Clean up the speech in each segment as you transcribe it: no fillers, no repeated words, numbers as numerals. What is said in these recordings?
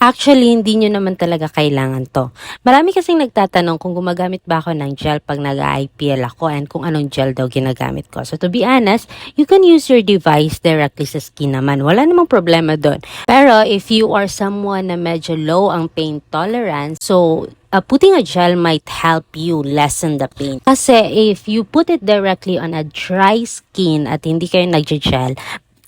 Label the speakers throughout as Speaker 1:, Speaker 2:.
Speaker 1: Actually, hindi nyo naman talaga kailangan to. Marami kasing nagtatanong kung gumagamit ba ako ng gel pag nag-IPL ako and kung anong gel daw ginagamit ko. So to be honest, you can use your device directly sa skin naman. Wala namang problema doon. Pero if you are someone na medyo low ang pain tolerance, so putting a gel might help you lessen the pain. Kasi if you put it directly on a dry skin at hindi kayo nag-gel,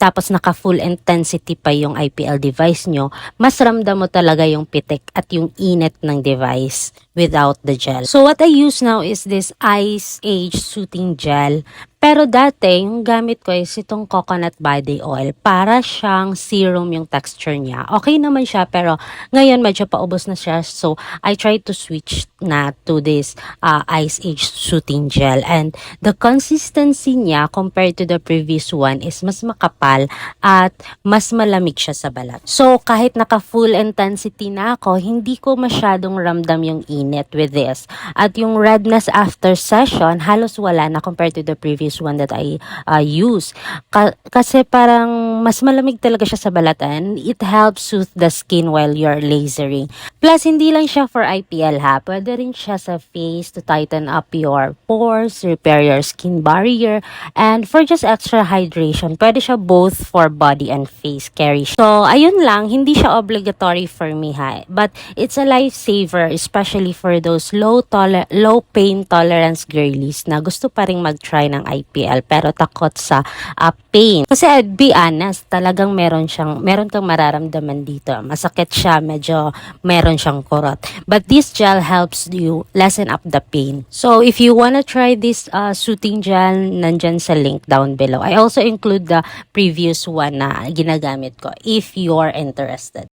Speaker 1: tapos naka full intensity pa yung IPL device nyo, mas ramdam mo talaga yung pitik at yung init ng device without the gel. So what I use now is this Ice Age Soothing Gel. Pero dati, yung gamit ko is itong coconut body oil. Para siyang serum yung texture niya. Okay naman siya, pero ngayon medyo paubos na siya. So, I tried to switch na to this Ice Age Soothing Gel. And the consistency niya compared to the previous one is mas makapal at mas malamig siya sa balat. So, kahit naka full intensity na ako, hindi ko masyadong ramdam yung init with this. At yung redness after session, halos wala na compared to the previous one that I use. Kasi parang mas malamig talaga siya sa balatan. It helps soothe the skin while you're lasering. Plus, hindi lang siya for IPL ha. Pwede rin siya sa face to tighten up your pores, repair your skin barrier, and for just extra hydration. Pwede siya both for body and face carry. So, ayun lang. Hindi siya obligatory for me ha. But it's a lifesaver, especially for those low pain tolerance girlies na gusto pa rin mag-try ng IPL pero takot sa pain. Kasi I'd be honest, talagang meron kang mararamdaman dito. Masakit siya, medyo meron siyang kurot. But this gel helps you lessen up the pain. So if you wanna try this soothing gel, nandyan sa link down below. I also include the previous one na ginagamit ko if you're interested.